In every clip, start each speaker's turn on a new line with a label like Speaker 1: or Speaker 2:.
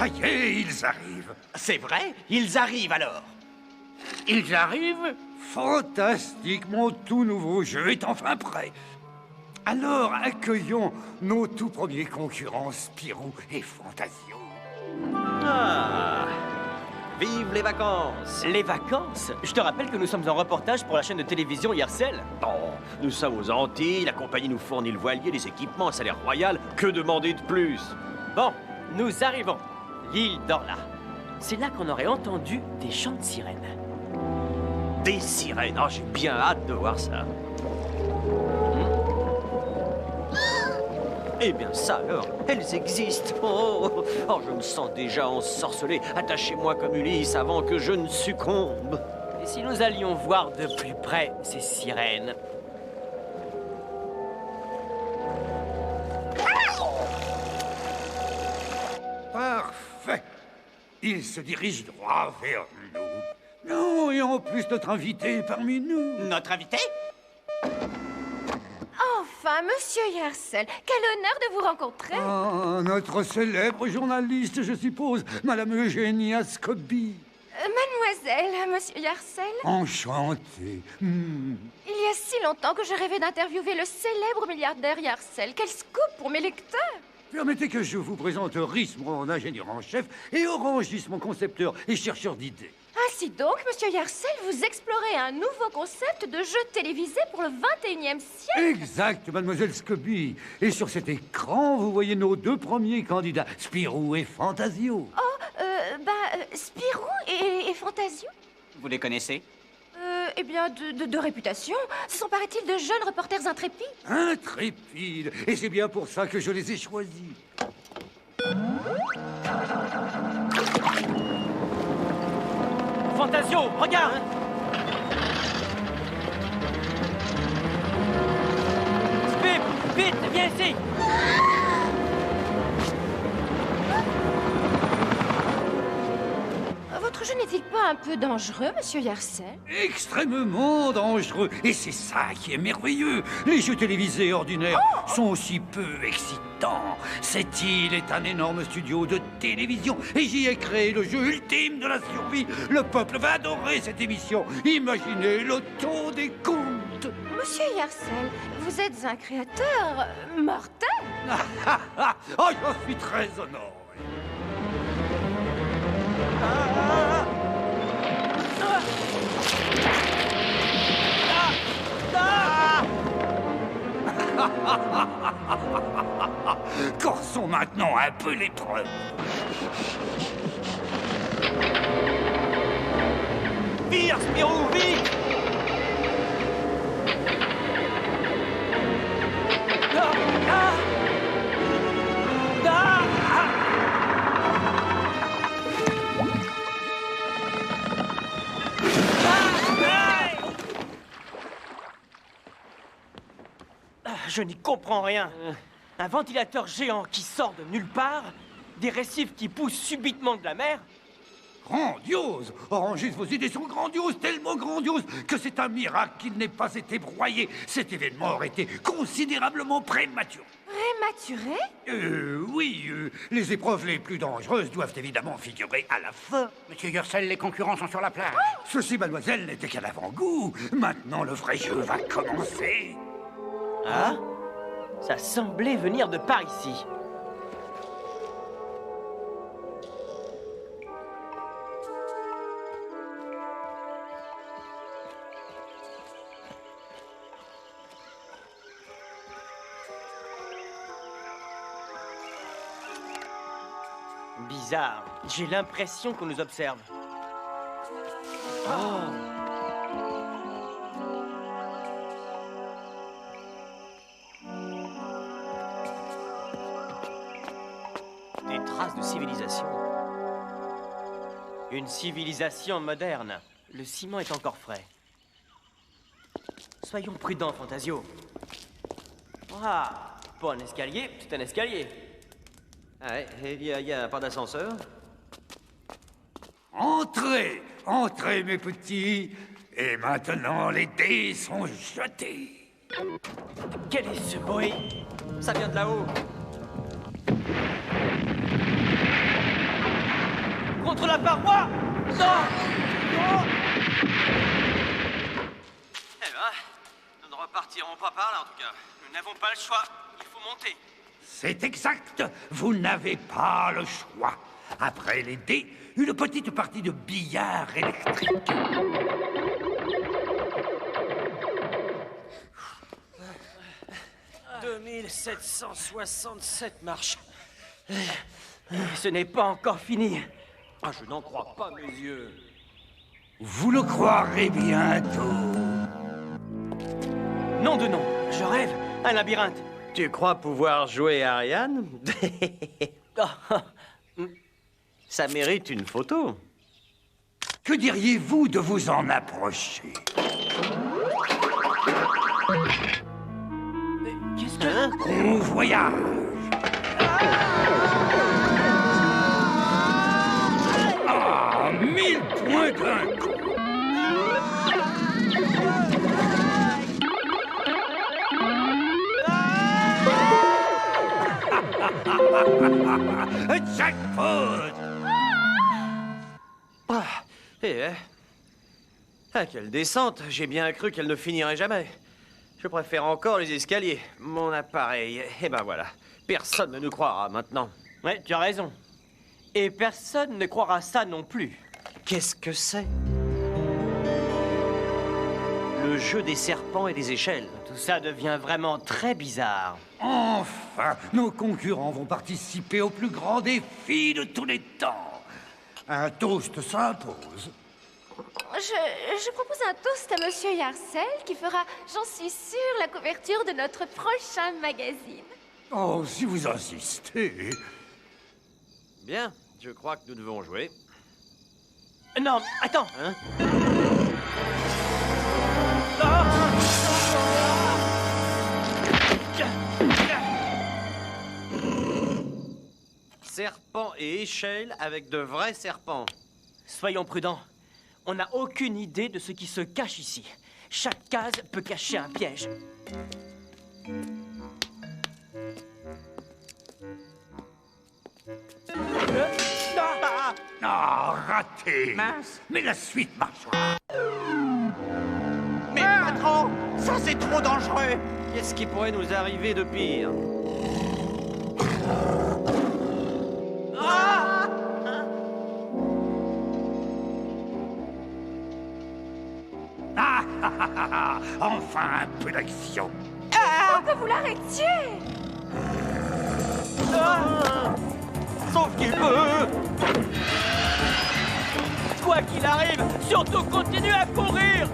Speaker 1: Ça y est, ils arrivent.
Speaker 2: C'est vrai? Ils arrivent alors.
Speaker 1: Ils arrivent? Fantastique, mon tout nouveau jeu est enfin prêt. Alors, accueillons nos tout premiers concurrents, Spirou et Fantasio.
Speaker 2: Ah! Vive les vacances! Les vacances? Je te rappelle que nous sommes en reportage pour la chaîne de télévision Yercel. Oh, nous sommes aux Antilles, la compagnie nous fournit le voilier, les équipements, un salaire royal. Que demander de plus? Bon, nous arrivons. L'île d'Orla. C'est là qu'on aurait entendu des chants de sirènes. Des sirènes? Oh, j'ai bien hâte de voir ça. Eh bien ça alors, elles existent. Oh, je me sens déjà ensorcelé. Attachez-moi comme Ulysse avant que je ne succombe. Et si nous allions voir de plus près ces sirènes?
Speaker 1: Parfait. Ils se dirigent droit vers nous. Non, et en plus, notre invité est parmi nous.
Speaker 2: Notre invité?
Speaker 3: Enfin, monsieur Yercel, quel honneur de vous rencontrer.
Speaker 1: Ah, notre célèbre journaliste, je suppose, Madame Eugénia Scobie.
Speaker 3: Mademoiselle, monsieur Yercel.
Speaker 1: Enchanté.
Speaker 3: Il y a si longtemps que je rêvais d'interviewer le célèbre milliardaire Yercel. Quel scoop pour mes lecteurs.
Speaker 1: Permettez que je vous présente Rhys, mon ingénieur en chef, et Orangis, mon concepteur et chercheur d'idées.
Speaker 3: Ainsi donc, monsieur Yercel, vous explorez un nouveau concept de jeu télévisé pour le 21e siècle.
Speaker 1: Exact, mademoiselle Scobie. Et sur cet écran, vous voyez nos deux premiers candidats, Spirou et Fantasio.
Speaker 3: Oh, Spirou et Fantasio.
Speaker 2: Vous les connaissez?
Speaker 3: Eh bien, de réputation. Ce sont, paraît-il, de jeunes reporters intrépides.
Speaker 1: Intrépides. Et c'est bien pour ça que je les ai choisis.
Speaker 2: Fantasio, regarde! Spip, vite, viens ici!
Speaker 3: Votre jeu n'est-il pas un peu dangereux, monsieur Yercel?
Speaker 1: Extrêmement dangereux. Et c'est ça qui est merveilleux. Les jeux télévisés ordinaires sont aussi peu excitants. Cette île est un énorme studio de télévision et j'y ai créé le jeu ultime de la survie. Le peuple va adorer cette émission. Imaginez le ton des contes.
Speaker 3: Monsieur Yercel, vous êtes un créateur mortel.
Speaker 1: Oh, j'en suis très honoré. Corsons maintenant un peu l'épreuve.
Speaker 2: Vire, Spirou, vite! Je n'y comprends rien. Un ventilateur géant qui sort de nulle part, des récifs qui poussent subitement de la mer.
Speaker 1: Grandiose! Orangis, vos idées sont grandioses, tellement grandioses que c'est un miracle qu'il n'ait pas été broyé. Cet événement aurait été considérablement prématuré.
Speaker 3: Prématuré?
Speaker 1: Oui, les épreuves les plus dangereuses doivent évidemment figurer à la fin.
Speaker 4: Monsieur Yercel, les concurrents sont sur la plage.
Speaker 1: Ceci, mademoiselle, n'était qu'un avant-goût. Maintenant, le vrai jeu va commencer.
Speaker 2: Ah? Ça semblait venir de par ici. Bizarre. J'ai l'impression qu'on nous observe. Oh! Des traces de civilisation. Une civilisation moderne. Le ciment est encore frais. Soyons prudents, Fantasio. Ah, pas un escalier, c'est un escalier. Ah, il y a pas d'ascenseur?
Speaker 1: Entrez, entrez, mes petits. Et maintenant, les dés sont jetés.
Speaker 2: Quel est ce bruit? Ça vient de là-haut. contre la paroi. Non. Eh ben, nous ne repartirons pas par là, en tout cas. Nous n'avons pas le choix. Il faut monter.
Speaker 1: C'est exact. Vous n'avez pas le choix. Après les dés, une petite partie de billard électrique.
Speaker 2: 2767 marches. Ce n'est pas encore fini. Ah, je n'en crois pas mes yeux.
Speaker 1: Vous le croirez bientôt.
Speaker 2: Nom de nom, je rêve. Un labyrinthe.
Speaker 5: Tu crois pouvoir jouer Ariane? Ça mérite une photo.
Speaker 1: Que diriez-vous de vous en approcher?
Speaker 2: Qu'est-ce que...
Speaker 1: On voyage. Ah, 1000 points d'un coup. Jackpot!
Speaker 5: Quelle descente! J'ai bien cru qu'elle ne finirait jamais. Je préfère encore les escaliers. Mon appareil. Et ben voilà. Personne ne nous croira maintenant.
Speaker 2: Ouais, tu as raison. Et personne ne croira ça non plus.
Speaker 5: Qu'est-ce que c'est? Le jeu des serpents et des échelles.
Speaker 2: Tout ça devient vraiment très bizarre.
Speaker 1: Enfin, nos concurrents vont participer au plus grand défi de tous les temps. Un toast s'impose.
Speaker 3: Je propose un toast à Monsieur Yarcel qui fera, j'en suis sûre, la couverture de notre prochain magazine.
Speaker 1: Oh, si vous insistez.
Speaker 5: Bien, je crois que nous devons jouer.
Speaker 2: Non, attends.
Speaker 5: Hein? Serpents et échelles avec de vrais serpents.
Speaker 2: Soyons prudents. On n'a aucune idée de ce qui se cache ici. Chaque case peut cacher un piège.
Speaker 1: Ah, raté.
Speaker 4: Mince.
Speaker 1: Mais la suite marchera.
Speaker 4: Mais patron, ça c'est trop dangereux.
Speaker 5: Qu'est-ce qui pourrait nous arriver de pire?
Speaker 1: Enfin un peu d'action.
Speaker 3: Oh, que vous l'arrêtiez!
Speaker 2: Sauf qu'il peut. Quoi qu'il arrive, surtout continue à courir.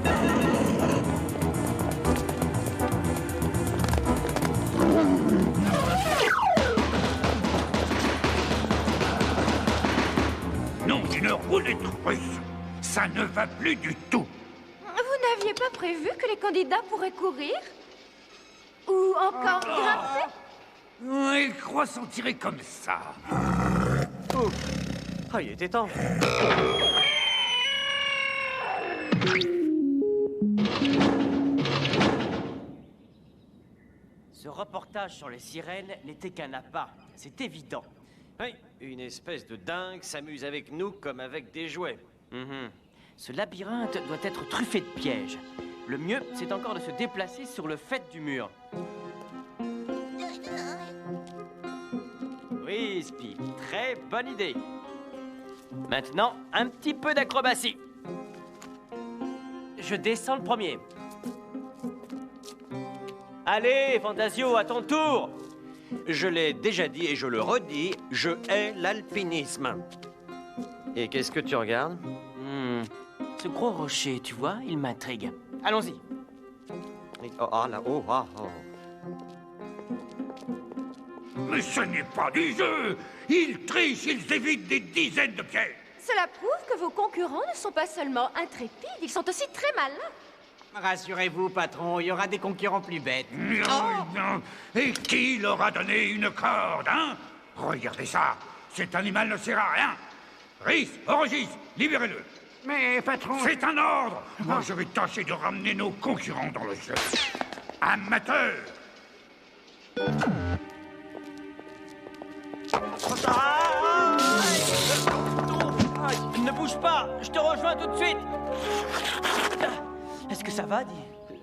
Speaker 1: Non, une roulette russe. Ça ne va plus du tout.
Speaker 3: Vous n'aviez pas prévu que les candidats pourraient courir? Ou encore grimper?
Speaker 1: Il croit s'en tirer comme ça.
Speaker 5: Ah, il était temps.
Speaker 2: Ce reportage sur les sirènes n'était qu'un appât, c'est évident.
Speaker 5: Oui, une espèce de dingue s'amuse avec nous comme avec des jouets.
Speaker 2: Ce labyrinthe doit être truffé de pièges. Le mieux, c'est encore de se déplacer sur le faîte du mur. Oui, Spip, très bonne idée. Maintenant, un petit peu d'acrobatie. Je descends le premier. Allez, Fantasio, à ton tour.
Speaker 5: Je l'ai déjà dit et je le redis, je hais l'alpinisme. Et qu'est-ce que tu regardes?
Speaker 2: Ce gros rocher, tu vois, il m'intrigue. Allons-y.
Speaker 5: Oh, là, oh, ah, oh.
Speaker 1: Mais ce n'est pas du jeu. Ils trichent, ils évitent des dizaines de pièges.
Speaker 3: Cela prouve que vos concurrents ne sont pas seulement intrépides, ils sont aussi très malins.
Speaker 4: Rassurez-vous, patron, il y aura des concurrents plus bêtes.
Speaker 1: Non. Et qui leur a donné une corde, hein? Regardez ça. Cet animal ne sert à rien. Rhys, Orogis, libérez-le.
Speaker 4: Mais patron...
Speaker 1: C'est un ordre. Moi, je vais tâcher de ramener nos concurrents dans le jeu. Amateur.
Speaker 2: bouge pas, je te rejoins tout de suite. Est-ce que ça va, dis?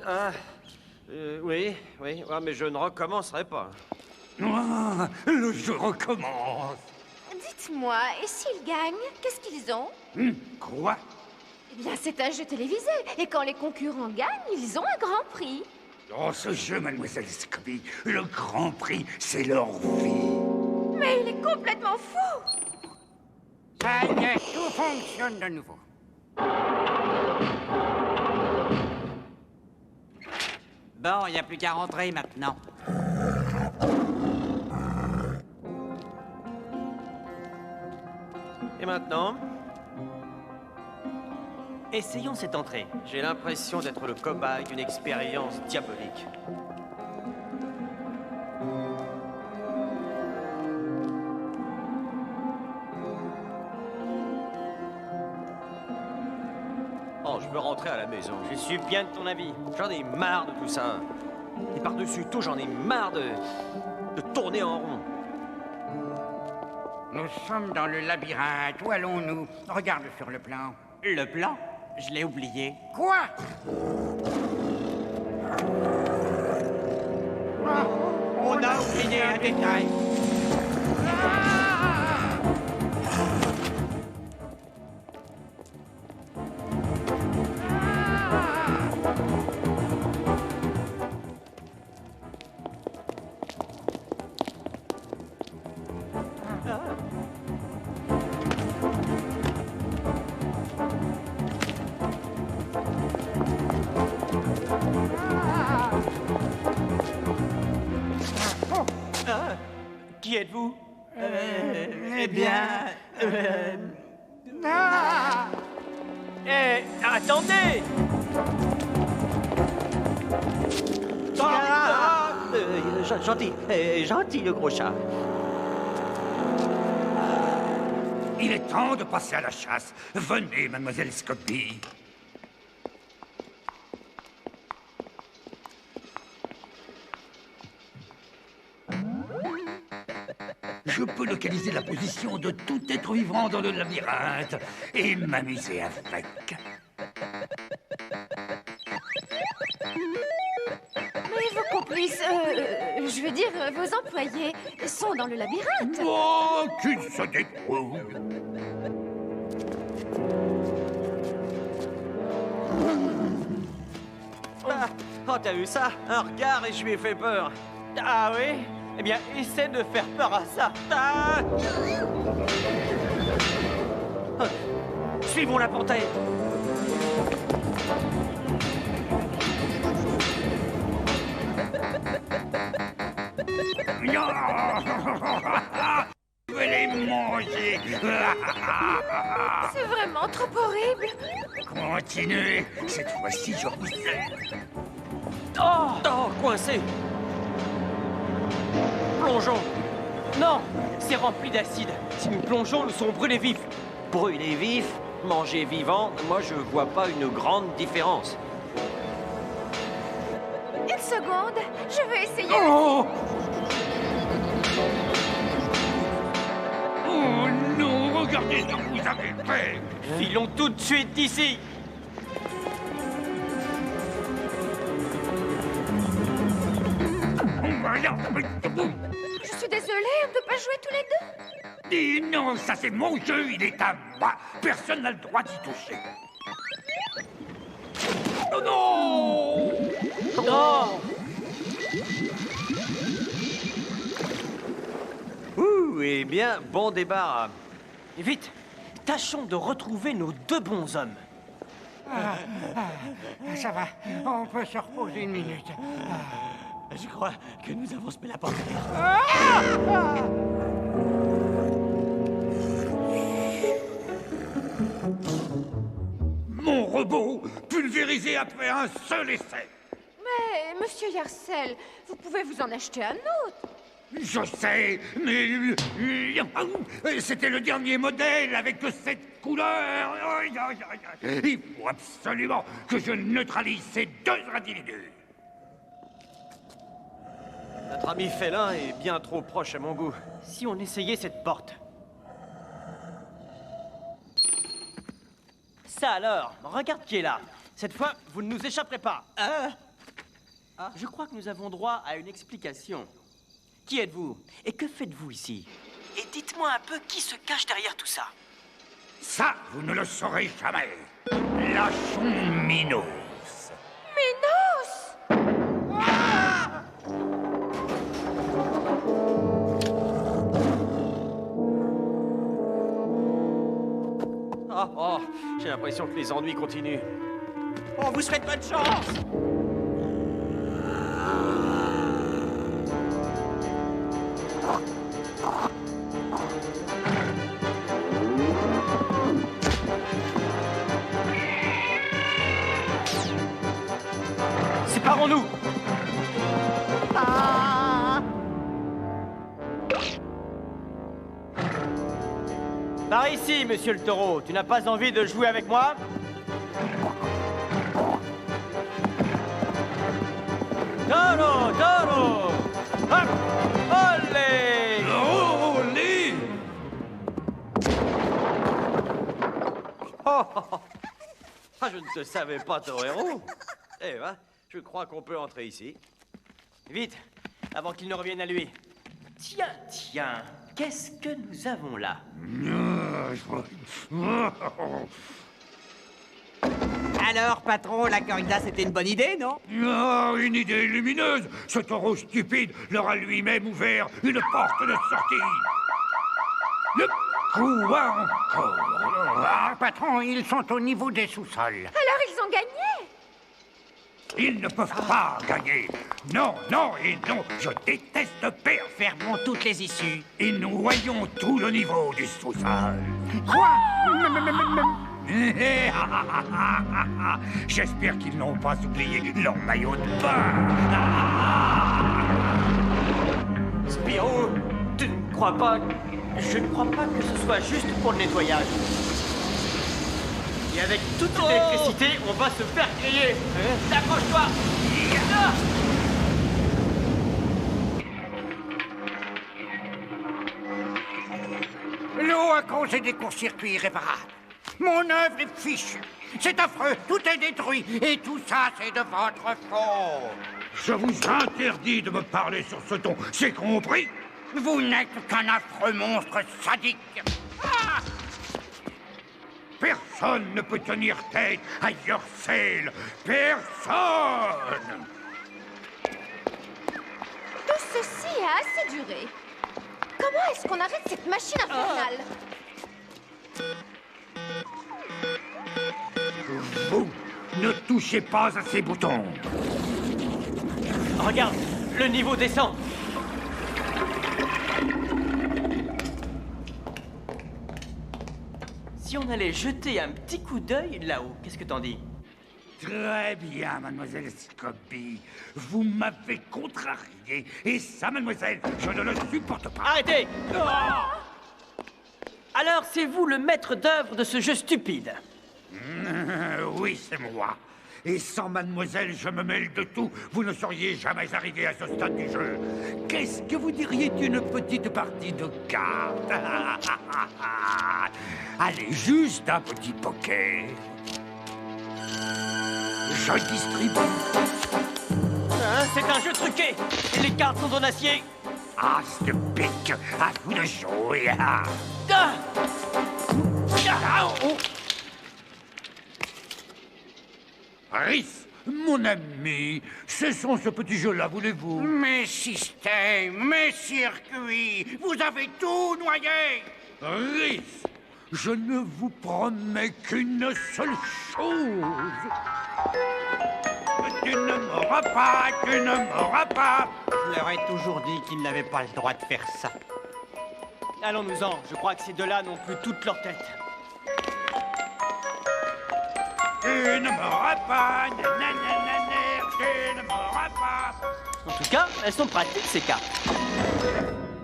Speaker 5: Ah, oui, ouais, mais je ne recommencerai pas.
Speaker 1: Ah, le jeu recommence.
Speaker 3: Dites-moi, et s'ils gagnent, qu'est-ce qu'ils ont?
Speaker 1: Quoi?
Speaker 3: Eh bien, c'est un jeu télévisé, et quand les concurrents gagnent, ils ont un grand prix.
Speaker 1: Dans ce jeu, mademoiselle Scobie, le grand prix, c'est leur vie.
Speaker 3: Mais il est complètement fou!
Speaker 4: Ça y est, tout fonctionne de nouveau. Bon, il n'y a plus qu'à rentrer maintenant.
Speaker 5: Et maintenant,
Speaker 2: Essayons cette entrée.
Speaker 5: j'ai l'impression d'être le cobaye d'une expérience diabolique. Oh, je veux rentrer à la maison.
Speaker 2: Je suis bien de ton avis.
Speaker 5: J'en ai marre de tout ça. Et par-dessus tout, j'en ai marre de tourner en rond.
Speaker 4: Nous sommes dans le labyrinthe. Où allons-nous? Regarde sur le plan. Le plan? Je l'ai oublié. Quoi? On a oublié un détail.
Speaker 2: Qui êtes-vous?
Speaker 4: Eh bien...
Speaker 2: Eh, attendez!
Speaker 5: Gentil, le gros chat.
Speaker 1: Il est temps de passer à la chasse. Venez, mademoiselle Scobie. Je peux localiser la position de tout être vivant dans le labyrinthe et m'amuser avec.
Speaker 3: Mais vos complices, je veux dire, vos employés, sont dans le labyrinthe.
Speaker 1: Oh, qu'ils se débrouillent.
Speaker 5: Ah, oh, t'as vu ça? Un regard et je lui ai fait peur.
Speaker 2: Ah oui? Eh bien, essaie de faire peur à ça.
Speaker 5: Ah! Suivons la panthère.
Speaker 1: Non. Je vais les manger.
Speaker 3: C'est vraiment trop horrible.
Speaker 1: Continuez. Cette fois-ci, je vous aime.
Speaker 5: Oh, coincé. Plongeons.
Speaker 2: Non, c'est rempli d'acide. Si nous plongeons, nous serons brûlés vifs.
Speaker 5: Brûler vif, manger vivant, moi je vois pas une grande différence.
Speaker 3: Une seconde, je vais essayer.
Speaker 1: Oh! Oh non, regardez ce que vous avez fait.
Speaker 2: Filons tout de suite d'ici.
Speaker 3: Je suis désolée, on ne peut pas jouer tous les deux.
Speaker 1: Dis non, ça c'est mon jeu, il est à moi. Personne n'a le droit d'y toucher. Oh non!
Speaker 2: Non!
Speaker 5: Ouh, eh bien, bon débarras.
Speaker 2: Vite, tâchons de retrouver nos deux bons hommes.
Speaker 4: Ça va, on peut se reposer une minute.
Speaker 2: Je crois que nous avons semé la panthère.
Speaker 1: Mon robot, pulvérisé après un seul essai.
Speaker 3: Mais, monsieur Yarcel, vous pouvez vous en acheter un autre.
Speaker 1: Je sais, mais c'était le dernier modèle avec cette couleur. Il faut absolument que je neutralise ces deux individus.
Speaker 5: Notre ami félin est bien trop proche à mon goût.
Speaker 2: Si on essayait cette porte. Ça alors, regarde qui est là. Cette fois, vous ne nous échapperez pas. Je crois que nous avons droit à une explication. Qui êtes-vous? Et que faites-vous ici? Et dites-moi un peu qui se cache derrière tout ça.
Speaker 1: Ça, vous ne le saurez jamais. Lâchons Minos.
Speaker 3: Minos!
Speaker 5: Oh, j'ai l'impression que les ennuis continuent.
Speaker 4: On vous souhaite bonne chance.
Speaker 2: Séparons-nous. Par ici, monsieur le taureau. Tu n'as pas envie de jouer avec moi? Taureau, taureau! Hop! Olé!
Speaker 1: Olé!
Speaker 5: Ah, je ne te savais pas, Torero. Eh ben, je crois qu'on peut entrer ici.
Speaker 2: Vite, avant qu'il ne revienne à lui. Tiens, tiens, qu'est-ce que nous avons là?
Speaker 4: Alors, patron, la corrida, c'était une bonne idée, non?
Speaker 1: Ah, une idée lumineuse. Ce taureau stupide leur a lui-même ouvert une porte de sortie. Le coup encore.
Speaker 4: Ah, patron, ils sont au niveau des sous-sols.
Speaker 3: Alors ils ont gagné!
Speaker 1: Ils ne peuvent pas gagner. Non, non et non. Je déteste perdre.
Speaker 4: Fermons toutes les issues.
Speaker 1: Et nous voyons tout le niveau du sous-sol.
Speaker 4: Quoi?
Speaker 1: J'espère qu'ils n'ont pas oublié leur maillot de bain.
Speaker 2: Spirou, tu ne crois pas... Je ne crois pas que ce soit juste pour le nettoyage. Et avec toute l'électricité, on va se faire griller. Accroche-toi. Ah!
Speaker 4: L'eau a causé des courts-circuits irréparables. Mon œuvre est fichue. C'est affreux, tout est détruit. Et tout ça, c'est de votre faute.
Speaker 1: Je vous interdis de me parler sur ce ton. C'est compris?
Speaker 4: Vous n'êtes qu'un affreux monstre sadique. Ah!
Speaker 1: Personne ne peut tenir tête à Yorsel. Personne.
Speaker 3: Tout ceci a assez duré. Comment est-ce qu'on arrête cette machine infernale?
Speaker 1: Vous ne touchez pas à ces boutons.
Speaker 2: Regarde, le niveau descend. Si on allait jeter un petit coup d'œil là-haut, qu'est-ce que t'en dis?
Speaker 1: Très bien, mademoiselle Scobie. Vous m'avez contrarié. Et ça, mademoiselle, je ne le supporte pas.
Speaker 2: Arrêtez! Alors, c'est vous le maître d'œuvre de ce jeu stupide?
Speaker 1: Oui, c'est moi. Et sans mademoiselle, je me mêle de tout. Vous ne seriez jamais arrivé à ce stade du jeu. Qu'est-ce que vous diriez d'une petite partie de cartes? Allez, juste un petit poker. Je distribue.
Speaker 2: Hein, c'est un jeu truqué! Les cartes sont en acier!
Speaker 1: As de pique, à vous de jouer.
Speaker 2: Ah!
Speaker 1: Ah, oh. Rhys, mon ami, cessons ce petit jeu-là, voulez-vous?
Speaker 4: Mes systèmes, mes circuits, vous avez tout noyé.
Speaker 1: Rhys, je ne vous promets qu'une seule chose. Tu ne m'auras pas, tu ne m'auras pas.
Speaker 4: Je leur ai toujours dit qu'ils n'avaient pas le droit de faire ça.
Speaker 2: Allons-nous-en, je crois que ces deux-là n'ont plus toute leur tête.
Speaker 1: Tu ne m'auras pas, nanana, tu ne m'auras pas.
Speaker 2: En tout cas, elles sont pratiques, ces cartes.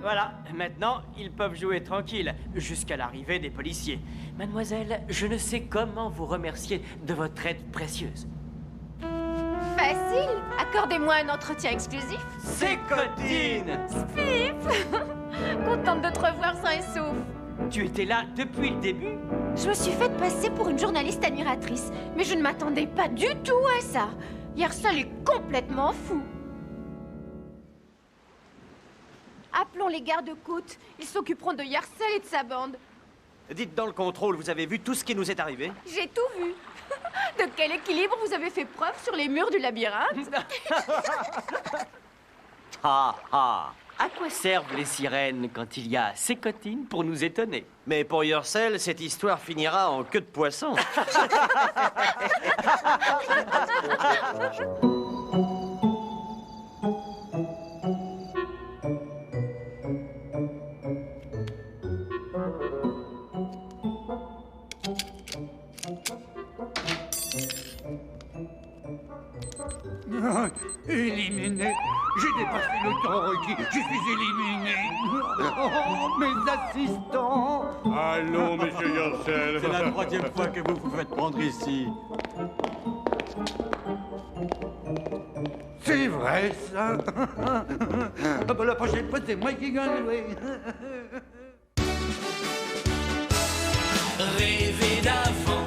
Speaker 2: Voilà, maintenant, ils peuvent jouer tranquille, jusqu'à l'arrivée des policiers. Mademoiselle, je ne sais comment vous remercier de votre aide précieuse.
Speaker 3: Facile. Accordez-moi un entretien exclusif.
Speaker 2: C'est Codine!
Speaker 3: Pif. Contente de te revoir sain et sauf.
Speaker 2: Tu étais là depuis le début?
Speaker 3: Je me suis faite passer pour une journaliste admiratrice, mais je ne m'attendais pas du tout à ça. Yarsel est complètement fou. Appelons les gardes-côtes. Ils s'occuperont de Yarsel et de sa bande.
Speaker 5: Dites dans le contrôle, vous avez vu tout ce qui nous est arrivé?
Speaker 3: J'ai tout vu. De quel équilibre vous avez fait preuve sur les murs du labyrinthe?
Speaker 2: Ah ah! À quoi servent les sirènes quand il y a ces cotines pour nous étonner?
Speaker 5: Mais pour Yourcell, cette histoire finira en queue de poisson.
Speaker 1: Éliminé. J'ai dépassé le temps requis. Je suis éliminé. Oh, mes assistants.
Speaker 6: Allons, monsieur Yorsel.
Speaker 7: C'est la troisième fois que vous vous faites prendre ici.
Speaker 1: C'est vrai, ça. Ah bah, la prochaine fois, c'est moi qui gagne.
Speaker 8: Rêver d'avant.